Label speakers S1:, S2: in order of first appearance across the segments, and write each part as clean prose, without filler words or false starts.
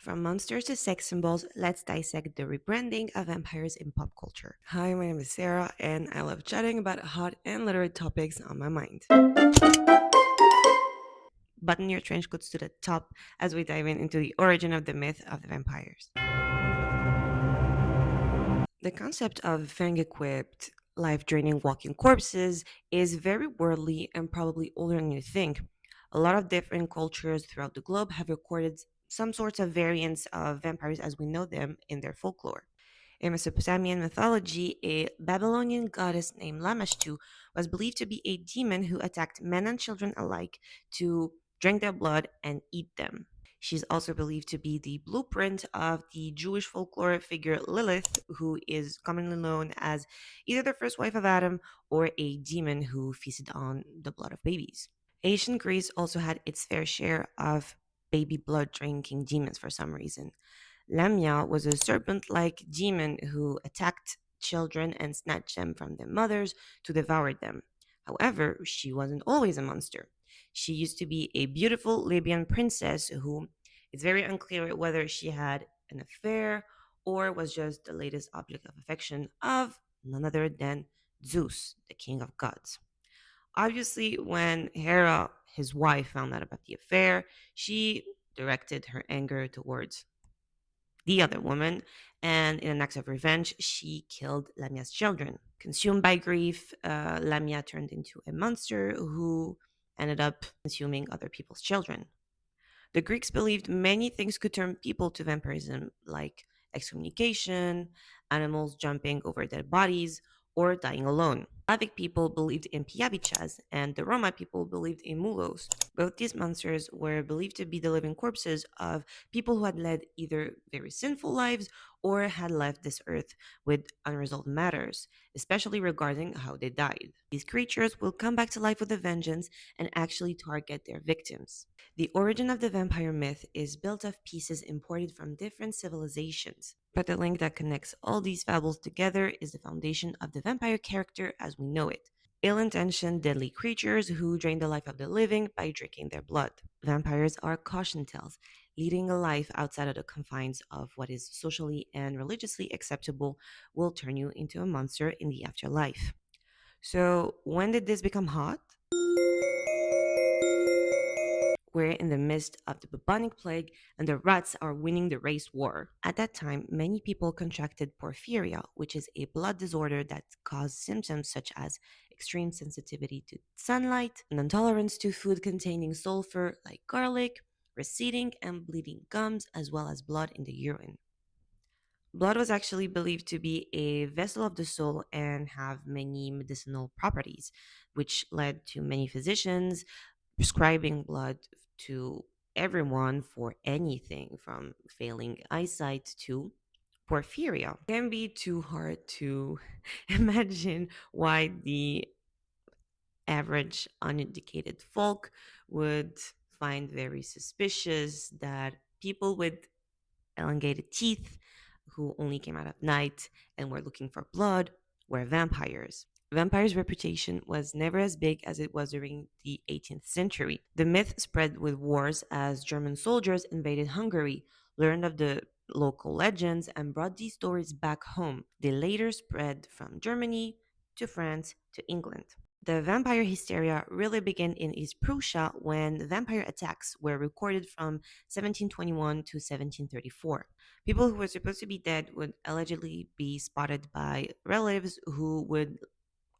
S1: From monsters to sex symbols, let's dissect the rebranding of vampires in pop culture. Hi, my name is Sarah, and I love chatting about hot and literary topics on my mind. Button your trench coats to the top as we dive into the origin of the myth of the vampires. The concept of fang equipped, life draining walking corpses is very worldly and probably older than you think. A lot of different cultures throughout the globe have recorded some sorts of variants of vampires as we know them in their folklore. In Mesopotamian mythology, a Babylonian goddess named Lamashtu was believed to be a demon who attacked men and children alike to drink their blood and eat them. She's also believed to be the blueprint of the Jewish folklore figure Lilith, who is commonly known as either the first wife of Adam or a demon who feasted on the blood of babies. Ancient Greece also had its fair share of baby blood drinking demons for some reason. Lamia was a serpent like demon who attacked children and snatched them from their mothers to devour them. However, she wasn't always a monster. She used to be a beautiful Libyan princess who it's very unclear whether she had an affair or was just the latest object of affection of none other than Zeus, the king of gods. Obviously, when Hera, his wife, found out about the affair, she directed her anger towards the other woman, and in an act of revenge, she killed Lamia's children. Consumed by grief, Lamia turned into a monster who ended up consuming other people's children. The Greeks believed many things could turn people to vampirism, like excommunication, animals jumping over dead bodies, or dying alone. Slavic people believed in piavichas, and the Roma people believed in mulos. Both these monsters were believed to be the living corpses of people who had led either very sinful lives or had left this earth with unresolved matters, especially regarding how they died. These creatures will come back to life with a vengeance and actually target their victims. The origin of the vampire myth is built of pieces imported from different civilizations, but the link that connects all these fables together is the foundation of the vampire character as we know it. Ill intentioned, deadly creatures who drain the life of the living by drinking their blood. Vampires are caution tales, leading a life outside of the confines of what is socially and religiously acceptable will turn you into a monster in the afterlife. So, when did this become hot? We're in the midst of the bubonic plague and the rats are winning the race war. At that time, many people contracted porphyria, which is a blood disorder that caused symptoms such as extreme sensitivity to sunlight, an intolerance to food containing sulfur like garlic, receding and bleeding gums, as well as blood in the urine. Blood was actually believed to be a vessel of the soul and have many medicinal properties, which led to many physicians prescribing blood to everyone for anything from failing eyesight to porphyria. It can be too hard to imagine why the average uneducated folk would find very suspicious that people with elongated teeth who only came out at night and were looking for blood were vampires. Vampire's reputation was never as big as it was during the 18th century. The myth spread with wars as German soldiers invaded Hungary, learned of the local legends, and brought these stories back home. They later spread from Germany to France to England. The vampire hysteria really began in East Prussia when vampire attacks were recorded from 1721 to 1734. People who were supposed to be dead would allegedly be spotted by relatives who would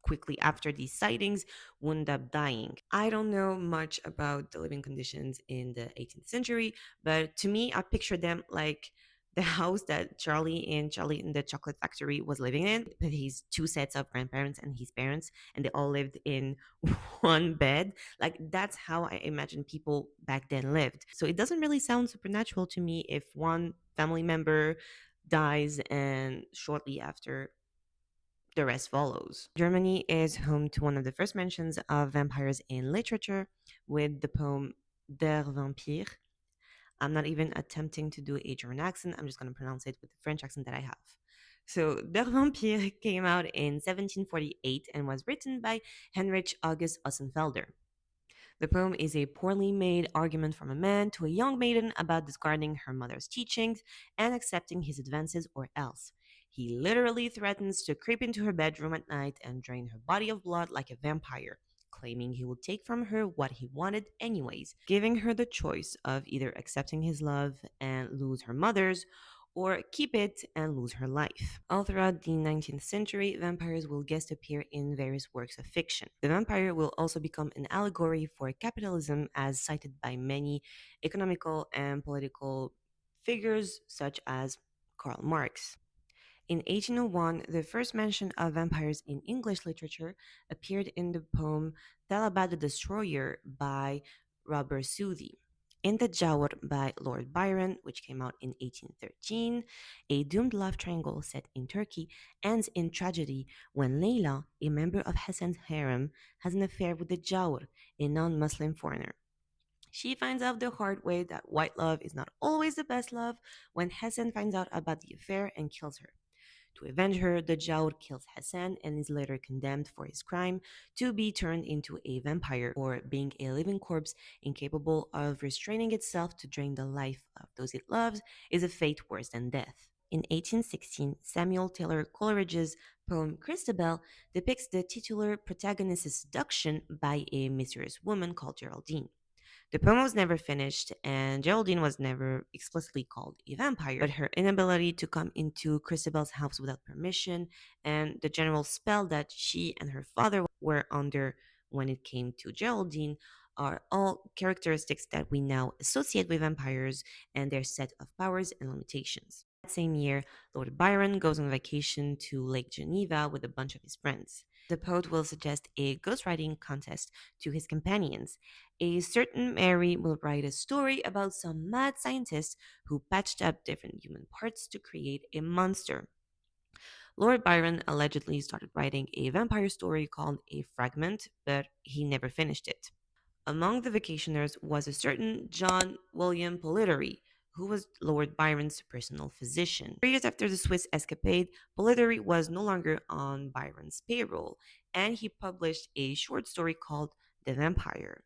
S1: quickly after these sightings wound up dying. I don't know much about the living conditions in the 18th century, but to me, I picture them like the house that Charlie in the Chocolate Factory was living in with his two sets of grandparents and his parents, and they all lived in one bed. Like that's how I imagine people back then lived. So it doesn't really sound supernatural to me if one family member dies and shortly after the rest follows. Germany is home to one of the first mentions of vampires in literature with the poem Der Vampyre. I'm not even attempting to do a German accent, I'm just going to pronounce it with the French accent that I have. So, Der Vampyre came out in 1748 and was written by Henrich August Ossenfelder. The poem is a poorly made argument from a man to a young maiden about discarding her mother's teachings and accepting his advances or else. He literally threatens to creep into her bedroom at night and drain her body of blood like a vampire, claiming he will take from her what he wanted anyways, giving her the choice of either accepting his love and lose her mother's or keep it and lose her life. All throughout the 19th century, vampires will guest appear in various works of fiction. The vampire will also become an allegory for capitalism, as cited by many economical and political figures such as Karl Marx. In 1801, the first mention of vampires in English literature appeared in the poem Thalaba the Destroyer by Robert Southey. In the Giaour by Lord Byron, which came out in 1813, a doomed love triangle set in Turkey ends in tragedy when Layla, a member of Hassan's harem, has an affair with the Giaour, a non Muslim foreigner. She finds out the hard way that white love is not always the best love when Hassan finds out about the affair and kills her. To avenge her, the Giaour kills Hassan and is later condemned for his crime to be turned into a vampire, or being a living corpse incapable of restraining itself to drain the life of those it loves is a fate worse than death. In 1816, Samuel Taylor Coleridge's poem Christabel depicts the titular protagonist's seduction by a mysterious woman called Geraldine. The poem was never finished, and Geraldine was never explicitly called a vampire, but her inability to come into Christabel's house without permission and the general spell that she and her father were under when it came to Geraldine are all characteristics that we now associate with vampires and their set of powers and limitations. That same year, Lord Byron goes on vacation to Lake Geneva with a bunch of his friends. The poet will suggest a ghostwriting contest to his companions. A certain Mary will write a story about some mad scientist who patched up different human parts to create a monster. Lord Byron allegedly started writing a vampire story called A Fragment, but he never finished it. Among the vacationers was a certain John William Polidori, who was Lord Byron's personal physician. 3 years after the Swiss escapade, Polidori was no longer on Byron's payroll, and he published a short story called The Vampyre.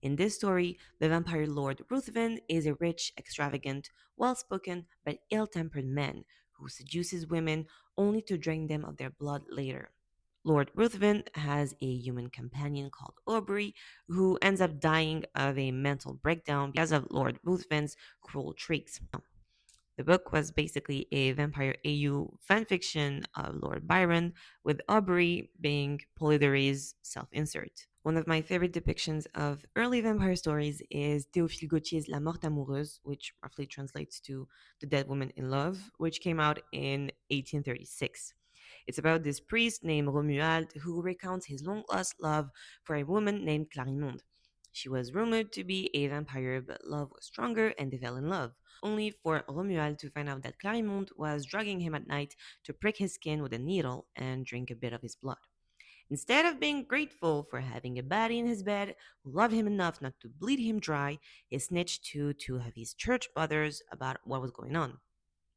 S1: In this story, the vampire Lord Ruthven is a rich, extravagant, well spoken, but ill tempered man who seduces women only to drain them of their blood later. Lord Ruthven has a human companion called Aubrey, who ends up dying of a mental breakdown because of Lord Ruthven's cruel tricks. The book was basically a Vampire AU fanfiction of Lord Byron, with Aubrey being Polidori's self insert. One of my favorite depictions of early vampire stories is Théophile Gautier's La Morte Amoureuse, which roughly translates to The Dead Woman in Love, which came out in 1836. It's about this priest named Romuald who recounts his long lost love for a woman named Clarimonde. She was rumored to be a vampire, but love was stronger and they fell in love, only for Romuald to find out that Clarimonde was drugging him at night to prick his skin with a needle and drink a bit of his blood. Instead of being grateful for having a baddie in his bed who loved him enough not to bleed him dry, he snitched to two of his church brothers about what was going on.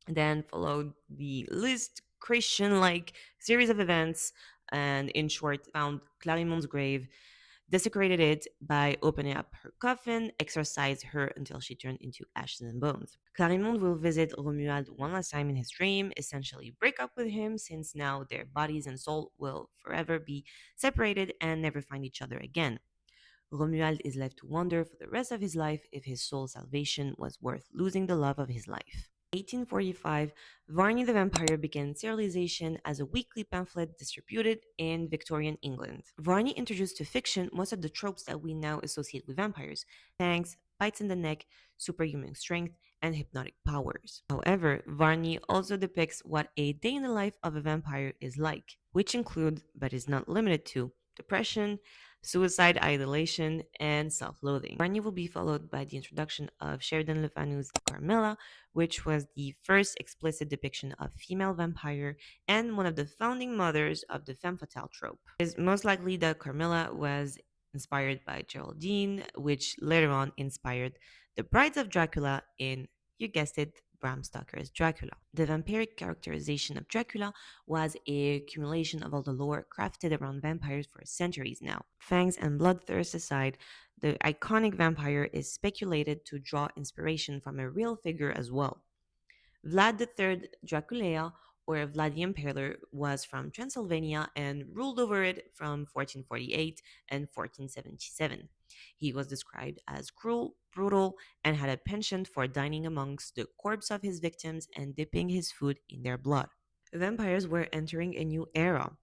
S1: Then followed the least Christian like series of events, and in short, found Clarimonde's grave, desecrated it by opening up her coffin, exorcised her until she turned into ashes and bones. Clarimonde will visit Romuald one last time in his dream, essentially break up with him since now their bodies and soul will forever be separated and never find each other again. Romuald is left to wonder for the rest of his life if his soul's salvation was worth losing the love of his life. 1845, Varney the Vampire began serialization as a weekly pamphlet distributed in Victorian England. Varney introduced to fiction most of the tropes that we now associate with vampires: fangs, bites in the neck, superhuman strength, and hypnotic powers. However, Varney also depicts what a day in the life of a vampire is like, which include, but is not limited to, depression, suicide ideation, and self loathing. Varney will be followed by the introduction of Sheridan Le Fanu's Carmilla, which was the first explicit depiction of female vampire and one of the founding mothers of the femme fatale trope. It is most likely that Carmilla was inspired by Geraldine, which later on inspired the Brides of Dracula in, you guessed it, Bram Stoker's Dracula. The vampiric characterization of Dracula was a accumulation of all the lore crafted around vampires for centuries now. Fangs and bloodthirst aside, the iconic vampire is speculated to draw inspiration from a real figure as well. Vlad III Dracula, or Vlad the Impaler, was from Transylvania and ruled over it from 1448 and 1477. He was described as cruel, brutal, and had a penchant for dining amongst the corpse of his victims and dipping his food in their blood. Vampires were entering a new era.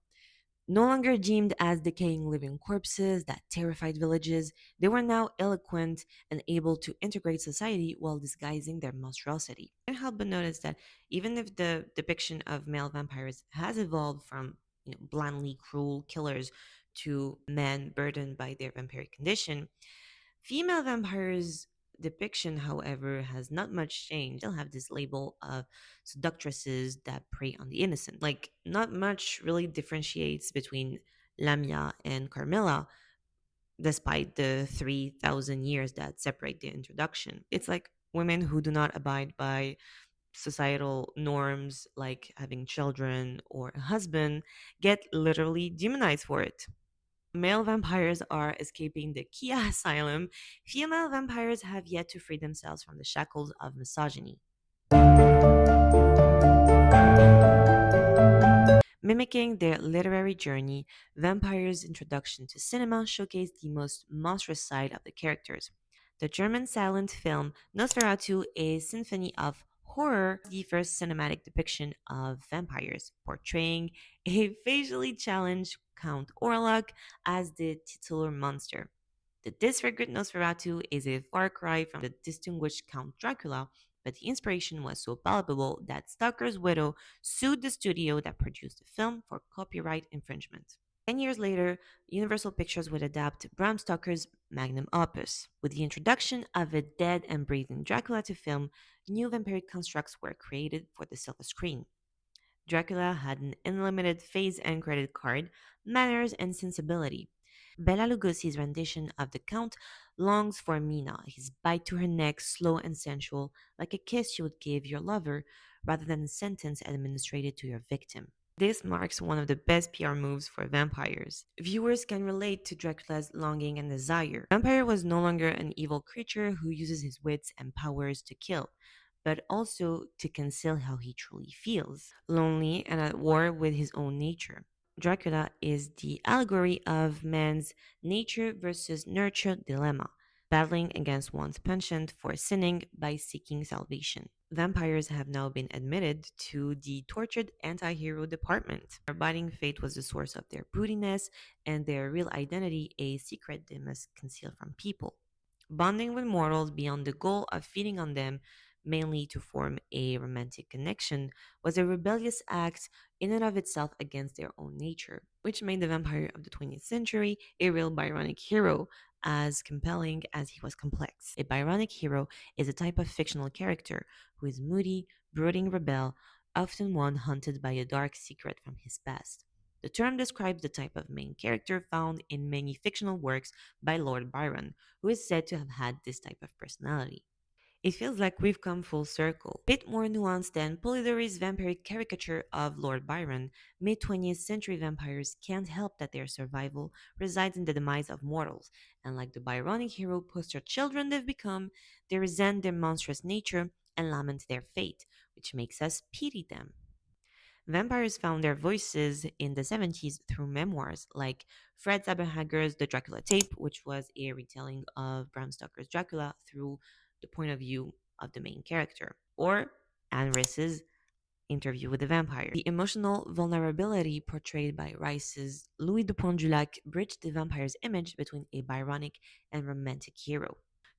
S1: No longer deemed as decaying living corpses that terrified villages, they were now eloquent and able to integrate society while disguising their monstrosity. I can't help but notice that even if the depiction of male vampires has evolved from blandly cruel killers to men burdened by their vampiric condition, female vampires depiction, however, has not much changed. They'll have this label of seductresses that prey on the innocent. Like, not much really differentiates between Lamia and Carmilla, despite the 3,000 years that separate the introduction. It's like women who do not abide by societal norms, like having children or a husband, get literally demonized for it. Male vampires are escaping the Kia asylum. Female vampires have yet to free themselves from the shackles of misogyny. Mimicking their literary journey, Vampire's introduction to cinema showcased the most monstrous side of the characters. The German silent film Nosferatu, a symphony of horror, the first cinematic depiction of vampires, portraying a facially challenged Count Orlok as the titular monster. The disfigured Nosferatu is a far cry from the distinguished Count Dracula, but the inspiration was so palpable that Stoker's widow sued the studio that produced the film for copyright infringement. 10 years later, Universal Pictures would adapt Bram Stoker's magnum opus. With the introduction of a dead and breathing Dracula to film, new vampiric constructs were created for the silver screen. Dracula had an unlimited face and credit card, manners, and sensibility. Bela Lugosi's rendition of the Count longs for Mina, his bite to her neck slow and sensual, like a kiss you would give your lover, rather than a sentence administered to your victim. This marks one of the best PR moves for vampires. Viewers can relate to Dracula's longing and desire. Vampire was no longer an evil creature who uses his wits and powers to kill, but also to conceal how he truly feels, lonely and at war with his own nature. Dracula is the allegory of man's nature versus nurture dilemma, battling against one's penchant for sinning by seeking salvation. Vampires have now been admitted to the tortured anti hero department. Their abiding fate was the source of their broodiness and their real identity a secret they must conceal from people. Bonding with mortals beyond the goal of feeding on them, mainly to form a romantic connection, was a rebellious act in and of itself against their own nature, which made the vampire of the 20th century a real Byronic hero, as compelling as he was complex. A Byronic hero is a type of fictional character who is moody, brooding rebel, often one hunted by a dark secret from his past. The term describes the type of main character found in many fictional works by Lord Byron, who is said to have had this type of personality. It feels like we've come full circle. A bit more nuanced than Polidori's vampiric caricature of Lord Byron, mid 20th century vampires can't help that their survival resides in the demise of mortals, and like the Byronic hero poster children they've become, they resent their monstrous nature and lament their fate, which makes us pity them. Vampires found their voices in the 70s through memoirs like Fred Saberhager's The Dracula Tape, which was a retelling of Bram Stoker's Dracula through the point of view of the main character, or Anne Rice's Interview with the Vampire. The emotional vulnerability portrayed by Rice's Louis de Pontdulac bridged the vampire's image between a Byronic and romantic hero.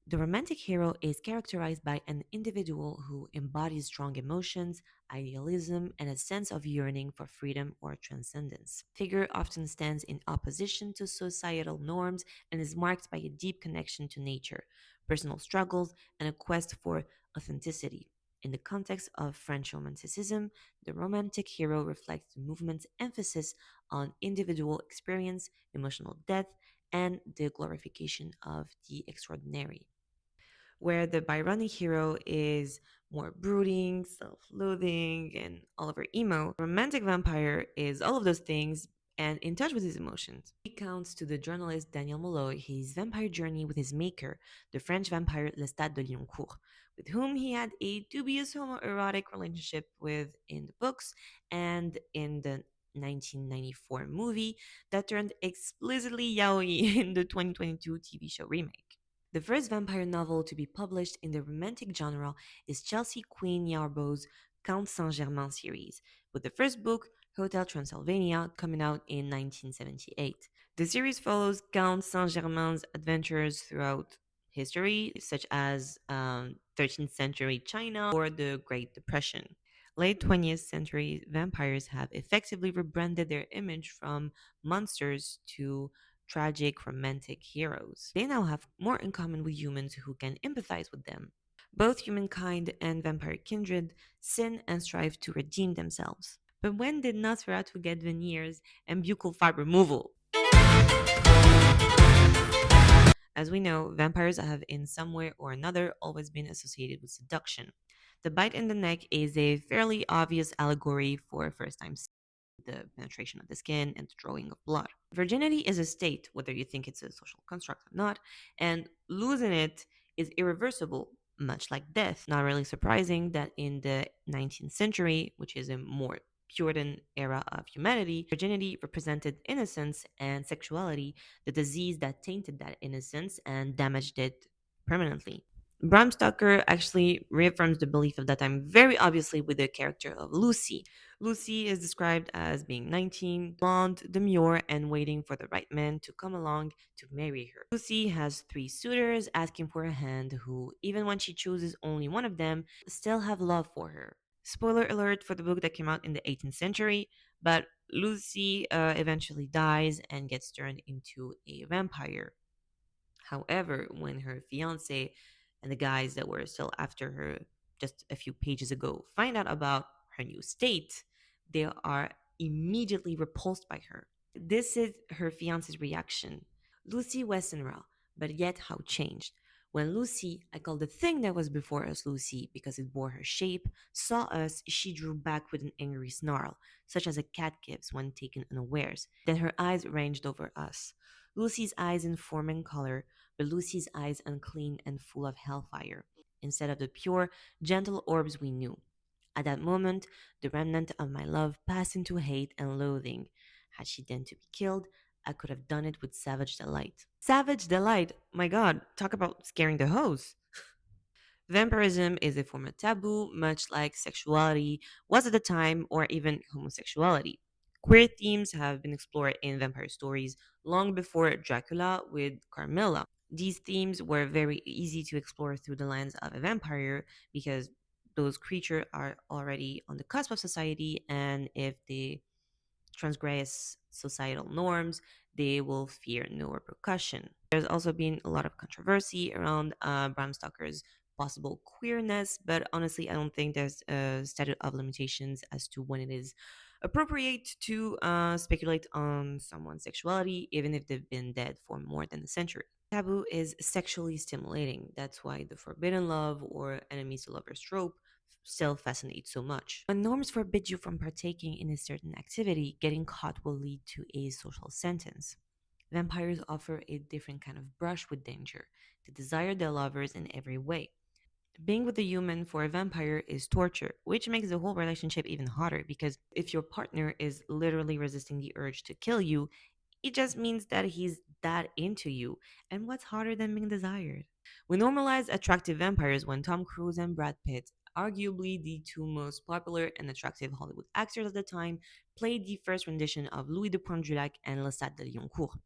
S1: The romantic hero is characterized by an individual who embodies strong emotions, idealism, and a sense of yearning for freedom or transcendence. Figure often stands in opposition to societal norms and is marked by a deep connection to nature, personal struggles, and a quest for authenticity. In the context of French Romanticism, the romantic hero reflects the movement's emphasis on individual experience, emotional depth, and the glorification of the extraordinary. Where the Byronic hero is more brooding, self loathing, and all over emo. Romantic vampire is all of those things and in touch with his emotions. He recounts to the journalist Daniel Molloy his vampire journey with his maker, the French vampire Lestat de Lioncourt, with whom he had a dubious homoerotic relationship with in the books and in the 1994 movie that turned explicitly yaoi in the 2022 TV show remake. The first vampire novel to be published in the romantic genre is Chelsea Queen Yarbrough's Count Saint Germain series, with the first book, Hotel Transylvania, coming out in 1978. The series follows Count Saint Germain's adventures throughout history, such as 13th century China or the Great Depression. Late 20th century vampires have effectively rebranded their image from monsters to tragic romantic heroes. They now have more in common with humans who can empathize with them. Both humankind and vampire kindred sin and strive to redeem themselves. But when did Nosferatu get veneers and buccal fat removal? As we know, vampires have in some way or another always been associated with seduction. The bite in the neck is a fairly obvious allegory for first time the penetration of the skin and the drawing of blood. Virginity is a state, whether you think it's a social construct or not, and losing it is irreversible, much like death. Not really surprising that in the 19th century, which is a more Puritan era of humanity, virginity represented innocence and sexuality, the disease that tainted that innocence and damaged it permanently. Bram Stoker actually reaffirms the belief of that time very obviously with the character of Lucy. Lucy is described as being 19, blonde, demure, and waiting for the right man to come along to marry her. Lucy has three suitors asking for her hand who, even when she chooses only one of them, still have love for her. Spoiler alert for the book that came out in the 18th century, but Lucy eventually dies and gets turned into a vampire. However, when her fiance and the guys that were still after her just a few pages ago find out about her new state, they are immediately repulsed by her. This is her fiance's reaction. Lucy Westenra, but yet how changed. When Lucy, I call the thing that was before us Lucy because it bore her shape, saw us, she drew back with an angry snarl, such as a cat gives when taken unawares. Then her eyes ranged over us. Lucy's eyes in form and color, but Lucy's eyes unclean and full of hellfire, instead of the pure, gentle orbs we knew. At that moment, the remnant of my love passed into hate and loathing. Had she then to be killed, I could have done it with savage delight. Savage delight? My god, talk about scaring the hoes. Vampirism is a form of taboo, much like sexuality was at the time, or even homosexuality. Queer themes have been explored in vampire stories long before Dracula with Carmilla. These themes were very easy to explore through the lens of a vampire because those creatures are already on the cusp of society, and if they transgress societal norms, they will fear no repercussion. There's also been a lot of controversy around Bram Stoker's possible queerness, but honestly, I don't think there's a statute of limitations as to when it is appropriate to speculate on someone's sexuality, even if they've been dead for more than a century. Taboo is sexually stimulating. That's why the forbidden love or enemies to lovers trope still fascinates so much. When norms forbid you from partaking in a certain activity, getting caught will lead to a social sentence. Vampires offer a different kind of brush with danger. They desire their lovers in every way. Being with a human for a vampire is torture, which makes the whole relationship even harder because if your partner is literally resisting the urge to kill you, it just means that he's that into you. And what's harder than being desired? We normalize attractive vampires when Tom Cruise and Brad Pitt, arguably the two most popular and attractive Hollywood actors at the time, played the first rendition of Louis de Pontjulac and Lestat de Lioncourt.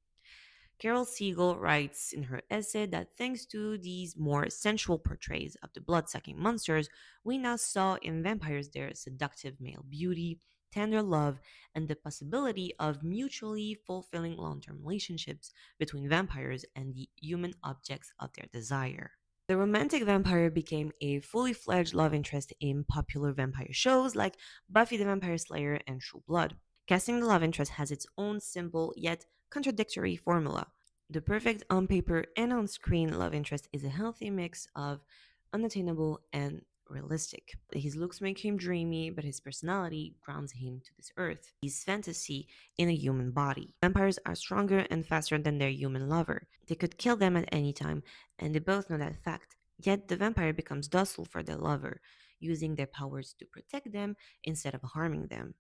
S1: Carol Siegel writes in her essay that thanks to these more sensual portrays of the blood-sucking monsters, we now saw in vampires their seductive male beauty, tender love, and the possibility of mutually fulfilling long-term relationships between vampires and the human objects of their desire. The romantic vampire became a fully fledged love interest in popular vampire shows like Buffy the Vampire Slayer and True Blood. Casting the love interest has its own simple yet contradictory formula. The perfect on paper and on screen love interest is a healthy mix of unattainable and realistic. His looks make him dreamy, but his personality grounds him to this earth. He's fantasy in a human body. Vampires are stronger and faster than their human lover. They could kill them at any time, and they both know that fact. Yet the vampire becomes docile for their lover, using their powers to protect them instead of harming them.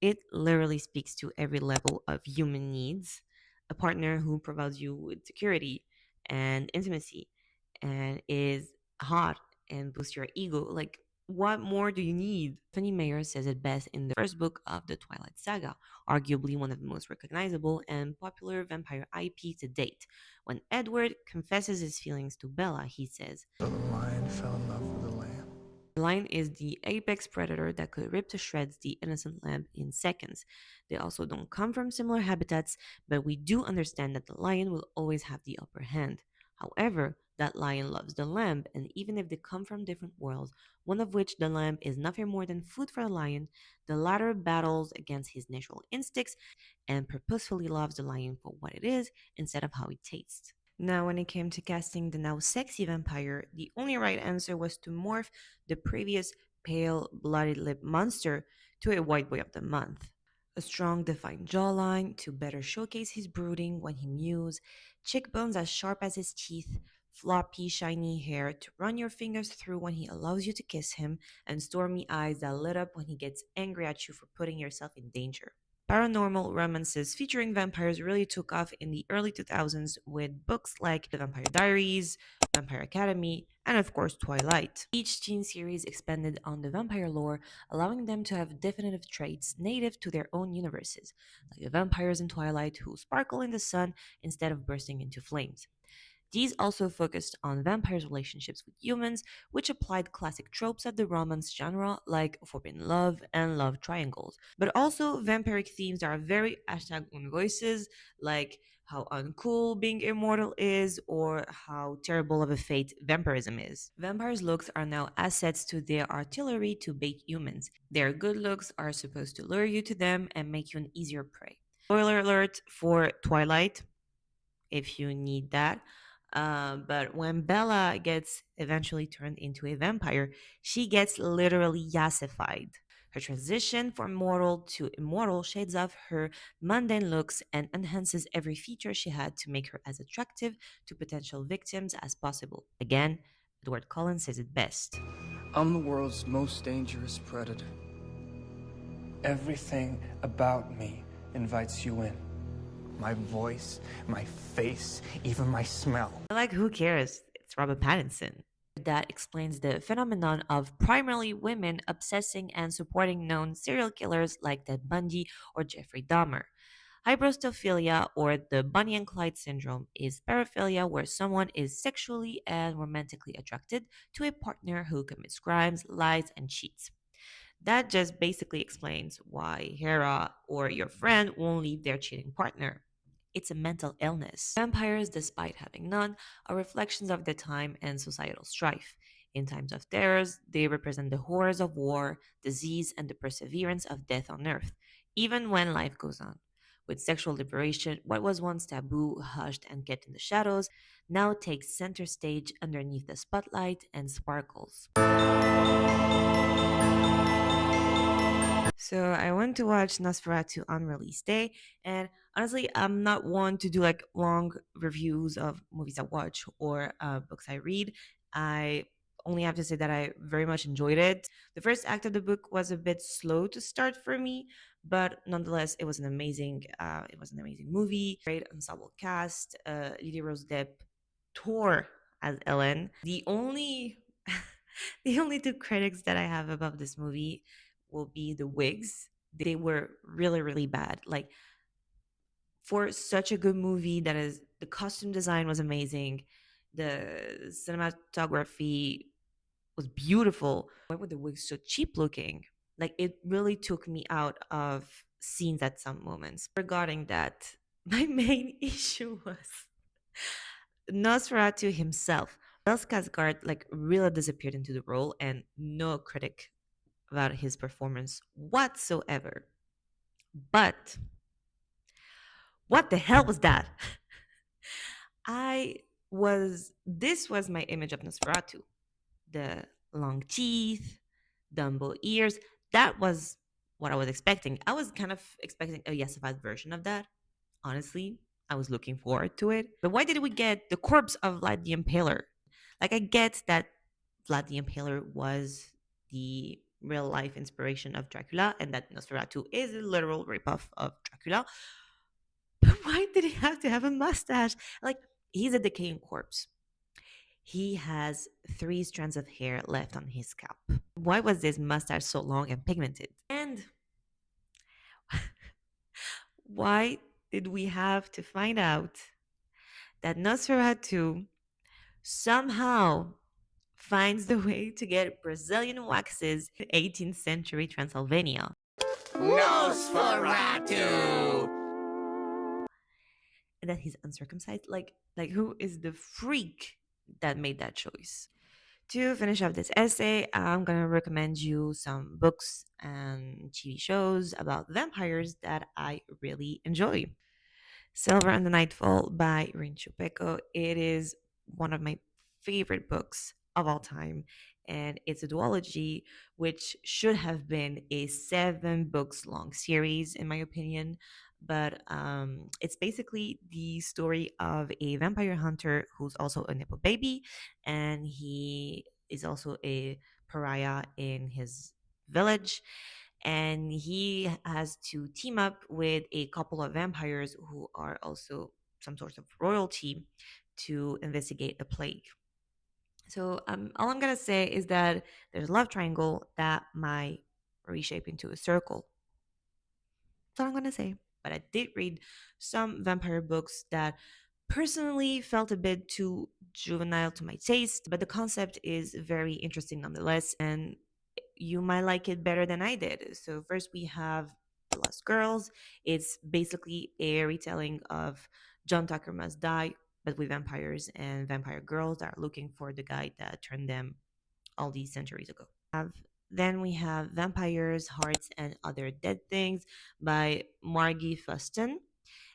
S1: It literally speaks to every level of human needs. A partner who provides you with security and intimacy and is hot and boosts your ego. Like, what more do you need? Stephanie Meyer says it best in the first book of the Twilight Saga, arguably one of the most recognizable and popular vampire IP to date. When Edward confesses his feelings to Bella, he says,
S2: So the lion fell in love with the lamb.
S1: the lion is the apex predator that could rip to shreds the innocent lamb in seconds. They also don't come from similar habitats, but we do understand that the lion will always have the upper hand. However, that lion loves the lamb, and even if they come from different worlds, one of which the lamb is nothing more than food for the lion, the latter battles against his natural instincts and purposefully loves the lion for what it is instead of how it tastes. Now, when it came to casting the now sexy vampire, the only right answer was to morph the previous pale, bloody lip monster to a white boy of the month. A strong, defined jawline to better showcase his brooding when he mews, cheekbones as sharp as his teeth, floppy, shiny hair to run your fingers through when he allows you to kiss him, and stormy eyes that lit up when he gets angry at you for putting yourself in danger. Paranormal romances featuring vampires really took off in the early 2000s with books like The Vampire Diaries, Vampire Academy, and of course Twilight. Each teen series expanded on the vampire lore, allowing them to have definitive traits native to their own universes, like the vampires in Twilight who sparkle in the sun instead of bursting into flames. These also focused on vampires' relationships with humans, which applied classic tropes of the romance genre like forbidden love and love triangles. But also vampiric themes that are very hashtag own voices, like how uncool being immortal is or how terrible of a fate vampirism is. Vampires' looks are now assets to their artillery to bait humans. Their good looks are supposed to lure you to them and make you an easier prey. Spoiler alert for Twilight, if you need that. But when Bella gets eventually turned into a vampire, she gets literally yassified. Her transition from mortal to immortal shades off her mundane looks and enhances every feature she had to make her as attractive to potential victims as possible. Again, Edward Cullen says it best.
S2: I'm the world's most dangerous predator. Everything about me invites you in. My voice, my face, even my smell.
S1: Like, who cares? It's Robert Pattinson. That explains the phenomenon of primarily women obsessing and supporting known serial killers like Ted Bundy or Jeffrey Dahmer. Hybrostophilia, or the Bonnie and Clyde syndrome, is paraphilia where someone is sexually and romantically attracted to a partner who commits crimes, lies, and cheats. That just basically explains why Hera or your friend won't leave their cheating partner. It's a mental illness. Vampires, despite having none, are reflections of their time and societal strife. In times of terrors, they represent the horrors of war, disease, and the perseverance of death on earth, even when life goes on. With sexual liberation, what was once taboo, hushed, and kept in the shadows now takes center stage underneath the spotlight and sparkles. So I went to watch Nosferatu on release day, and honestly, I'm not one to do like long reviews of movies I watch or books I read. I only have to say that I very much enjoyed it. The first act of the book was a bit slow to start for me, but nonetheless, it was an amazing movie. Great ensemble cast. Lily Rose Depp tore as Ellen. The only the only two critics that I have about this movie will be the wigs. They were really, really bad. Like, for such a good movie, that is, the costume design was amazing, the cinematography was beautiful. Why were the wigs so cheap looking? Like, it really took me out of scenes at some moments. Regarding that, my main issue was Nosferatu himself. Bill Skarsgård like really disappeared into the role, and no critic about his performance whatsoever. But what the hell was that? This was my image of Nosferatu. The long teeth, Dumbo ears. That was what I was expecting. I was kind of expecting a yassified version of that. Honestly, I was looking forward to it. But why did we get the corpse of Vlad the Impaler? Like, I get that Vlad the Impaler was the real life inspiration of Dracula and that Nosferatu is a literal ripoff of Dracula. But why did he have to have a mustache? Like, he's a decaying corpse. He has three strands of hair left on his scalp. Why was this mustache so long and pigmented? And why did we have to find out that Nosferatu somehow finds the way to get Brazilian waxes in 18th century Transylvania?
S2: Nosferatu!
S1: And that he's uncircumcised? Like who is the freak that made that choice? To finish off this essay, I'm going to recommend you some books and TV shows about vampires that I really enjoy. Silver and the Nightfall by Rincho Pecco. It is one of my favorite books of all time. And it's a duology, which should have been a 7 books long series, in my opinion. But it's basically the story of a vampire hunter who's also a nipple baby, and he is also a pariah in his village, and he has to team up with a couple of vampires who are also some sort of royalty to investigate a plague. So all I'm gonna say is that there's a love triangle that might reshape into a circle. That's all I'm gonna say. But I did read some vampire books that personally felt a bit too juvenile to my taste, but the concept is very interesting nonetheless, and you might like it better than I did. So first we have The Lost Girls. It's basically a retelling of John Tucker Must Die, but with vampires and vampire girls that are looking for the guy that turned them all these centuries ago. Then we have Vampires, Hearts, and Other Dead Things by Margie Fuston.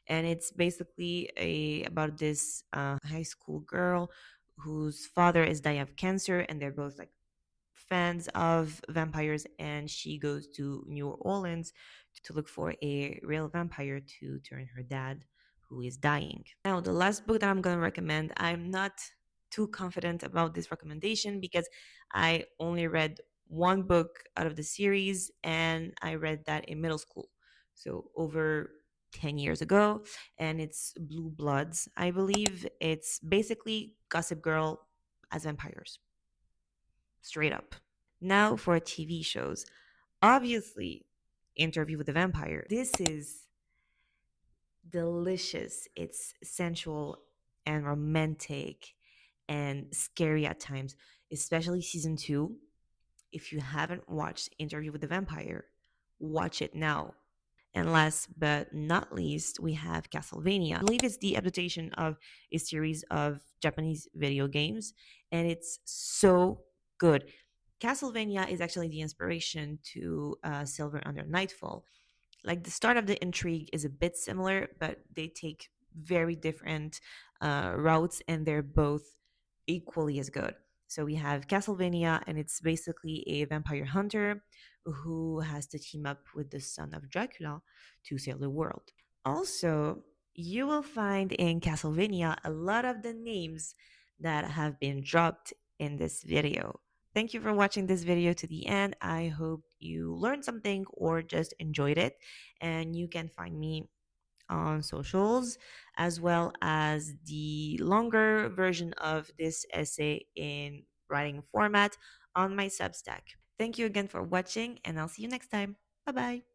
S1: And it's basically about this high school girl whose father is dying of cancer, and they're both like fans of vampires, and she goes to New Orleans to look for a real vampire to turn her dad, who is dying. Now, the last book that I'm going to recommend, I'm not too confident about this recommendation because I only read one book out of the series, and I read that in middle school. So, over 10 years ago, and it's Blue Bloods, I believe. It's basically Gossip Girl as vampires, straight up. Now for TV shows. Obviously, Interview with the Vampire. This is delicious. It's sensual and romantic and scary at times, especially season 2. If you haven't watched Interview with the Vampire, watch it now. And last but not least, we have Castlevania. I believe it's the adaptation of a series of Japanese video games, and it's so good. Castlevania is actually the inspiration to Silver Under Nightfall. Like, the start of the intrigue is a bit similar, but they take very different routes, and they're both equally as good. So we have Castlevania, and it's basically a vampire hunter who has to team up with the son of Dracula to save the world. Also, you will find in Castlevania a lot of the names that have been dropped in this video. Thank you for watching this video to the end. I hope you learned something or just enjoyed it. And you can find me on socials, as well as the longer version of this essay in writing format on my Substack. Thank you again for watching, and I'll see you next time. Bye bye.